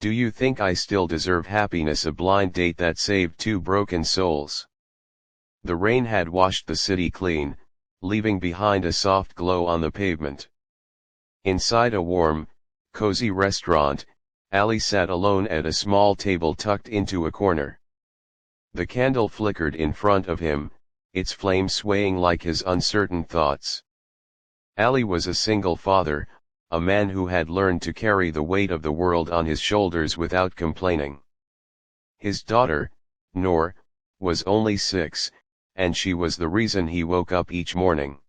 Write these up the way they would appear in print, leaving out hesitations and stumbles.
Do you think I still deserve happiness? A blind date that saved two broken souls. The rain had washed the city clean, leaving behind a soft glow on the pavement. Inside a warm, cozy restaurant, Ali sat alone at a small table tucked into a corner. The candle flickered in front of him, its flame swaying like his uncertain thoughts. Ali was a single father, a man who had learned to carry the weight of the world on his shoulders without complaining. His daughter, Noor, was only 6, and she was the reason he woke up each morning.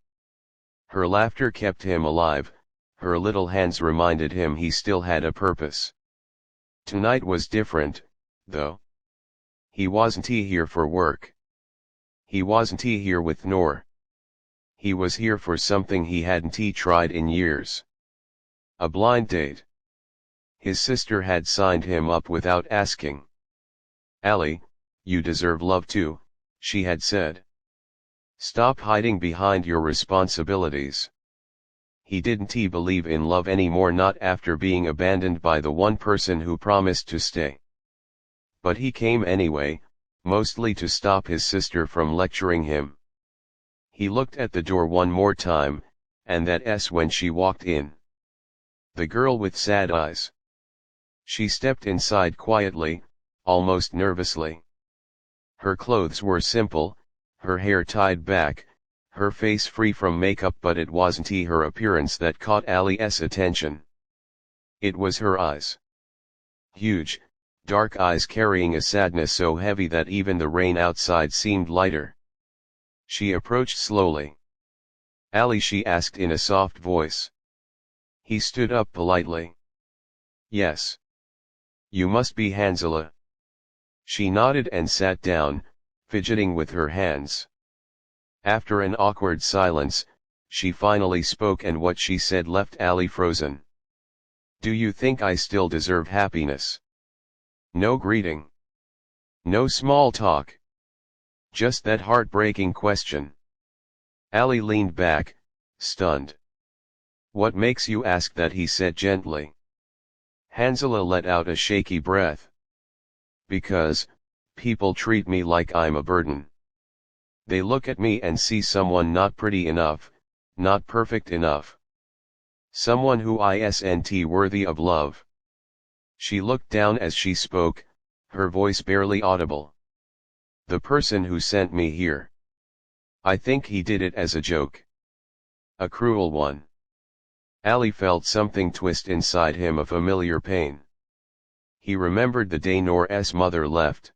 Her laughter kept him alive, her little hands reminded him he still had a purpose. Tonight was different, though. He wasn't here for work. He wasn't here with Noor. He was here for something he hadn't tried in years. A blind date. His sister had signed him up without asking. Ali, you deserve love too, she had said. Stop hiding behind your responsibilities. He didn't believe in love anymore, not after being abandoned by the one person who promised to stay. But he came anyway, mostly to stop his sister from lecturing him. He looked at the door one more time, and that's when she walked in. The girl with sad eyes. She stepped inside quietly, almost nervously. Her clothes were simple, her hair tied back, her face free from makeup, but it wasn't her appearance that caught Ali's attention. It was her eyes. Huge, dark eyes carrying a sadness so heavy that even the rain outside seemed lighter. She approached slowly. Ali, she asked in a soft voice. He stood up politely. Yes. You must be Hanzala. She nodded and sat down, fidgeting with her hands. After an awkward silence, she finally spoke, and what she said left Ali frozen. Do you think I still deserve happiness? No greeting. No small talk. Just that heartbreaking question. Ali leaned back, stunned. What makes you ask that? He said gently. Hanzala let out a shaky breath. Because, people treat me like I'm a burden. They look at me and see someone not pretty enough, not perfect enough. Someone who isn't worthy of love. She looked down as she spoke, her voice barely audible. The person who sent me here. I think he did it as a joke. A cruel one. Ali felt something twist inside him, a familiar pain. He remembered the day Noor's mother left.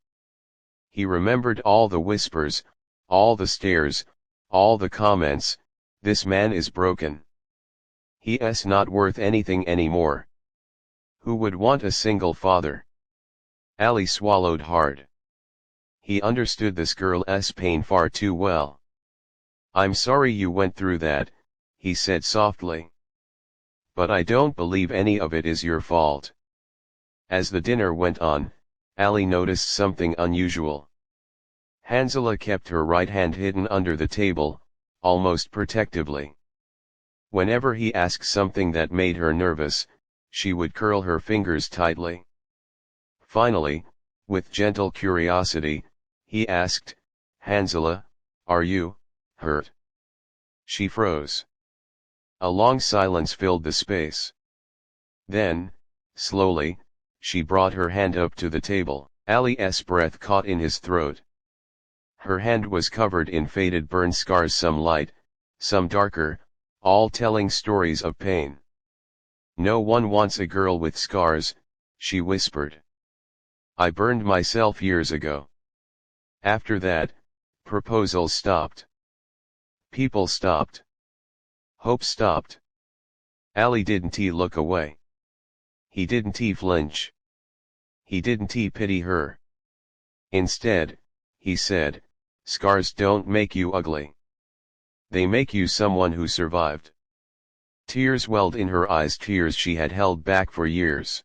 He remembered all the whispers, all the stares, all the comments, this man is broken. He's not worth anything anymore. Who would want a single father? Ali swallowed hard. He understood this girl's pain far too well. I'm sorry you went through that, he said softly. But I don't believe any of it is your fault. As the dinner went on, Ali noticed something unusual. Hanzala kept her right hand hidden under the table, almost protectively. Whenever he asked something that made her nervous, she would curl her fingers tightly. Finally, with gentle curiosity, he asked, Hanzala, are you hurt? She froze. A long silence filled the space. Then, slowly, she brought her hand up to the table. Ali's breath caught in his throat. Her hand was covered in faded burn scars, some light, some darker, all telling stories of pain. No one wants a girl with scars, she whispered. I burned myself years ago. After that, proposals stopped. People stopped. Hope stopped. Ali didn't look away. He didn't flinch. He didn't pity her. Instead, he said, scars don't make you ugly. They make you someone who survived. Tears welled in her eyes, tears she had held back for years.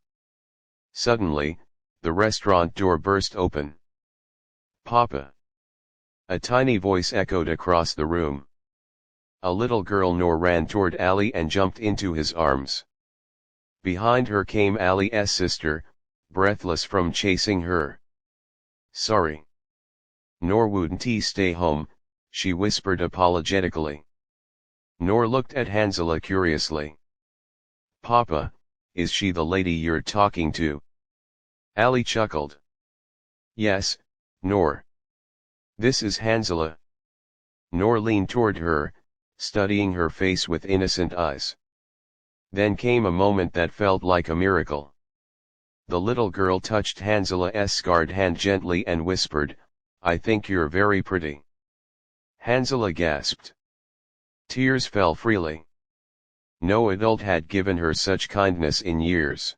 Suddenly, the restaurant door burst open. Papa! A tiny voice echoed across the room. A little girl Noor ran toward Ali and jumped into his arms. Behind her came Ali's sister, breathless from chasing her. Sorry. Nor wouldn't he stay home, she whispered apologetically. Nor looked at Hansela curiously. Papa, is she the lady you're talking to? Ali chuckled. Yes, Nor. This is Hansela. Nor leaned toward her, studying her face with innocent eyes. Then came a moment that felt like a miracle. The little girl touched Hansela's scarred hand gently and whispered, I think you're very pretty. Hansela gasped. Tears fell freely. No adult had given her such kindness in years.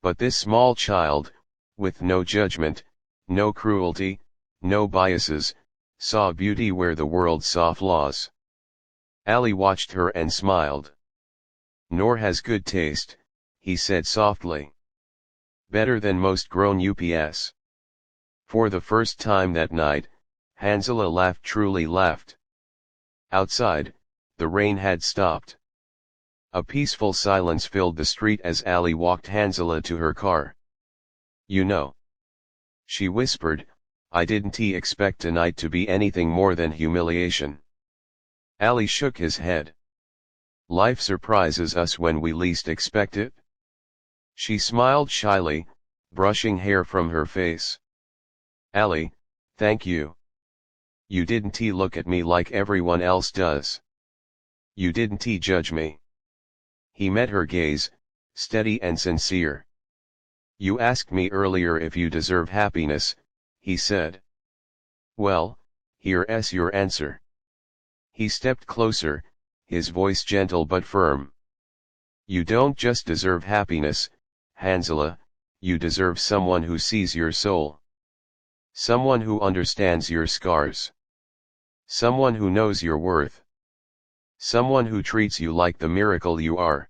But this small child, with no judgment, no cruelty, no biases, saw beauty where the world saw flaws. Ali watched her and smiled. Nor has good taste, he said softly. Better than most grown-ups. For the first time that night, Hansela laughed, truly laughed. Outside, the rain had stopped. A peaceful silence filled the street as Ali walked Hansela to her car. You know, she whispered, I didn't expect tonight to be anything more than humiliation. Ali shook his head. Life surprises us when we least expect it. She smiled shyly, brushing hair from her face. Ali, thank you. You didn't look at me like everyone else does. You didn't judge me. He met her gaze, steady and sincere. You asked me earlier if you deserve happiness, he said. Well, here's your answer. He stepped closer, his voice gentle but firm. You don't just deserve happiness, Hansela, you deserve someone who sees your soul. Someone who understands your scars. Someone who knows your worth. Someone who treats you like the miracle you are.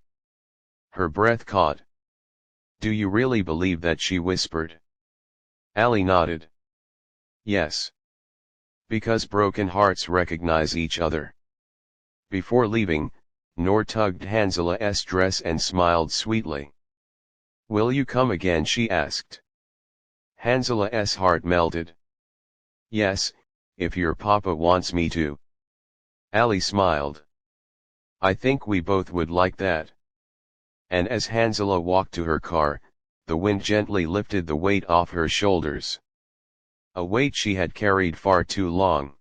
Her breath caught. Do you really believe that? She whispered. Ali nodded. Yes. Because broken hearts recognize each other. Before leaving, Noor tugged Hansela's dress and smiled sweetly. Will you come again? She asked. Hansela's heart melted. Yes, if your papa wants me to. Ali smiled. I think we both would like that. And as Hansela walked to her car, the wind gently lifted the weight off her shoulders. A weight she had carried far too long.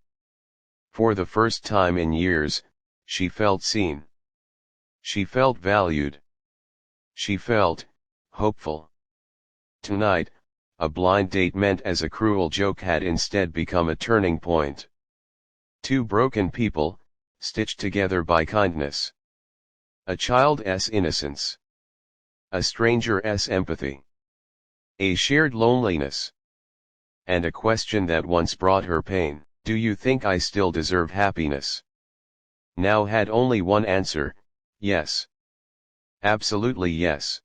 For the first time in years, she felt seen. She felt valued. She felt hopeful. Tonight, a blind date meant as a cruel joke had instead become a turning point. Two broken people, stitched together by kindness. A child's innocence. A stranger's empathy. A shared loneliness. And a question that once brought her pain, do you think I still deserve happiness? Now had only one answer, yes. Absolutely yes.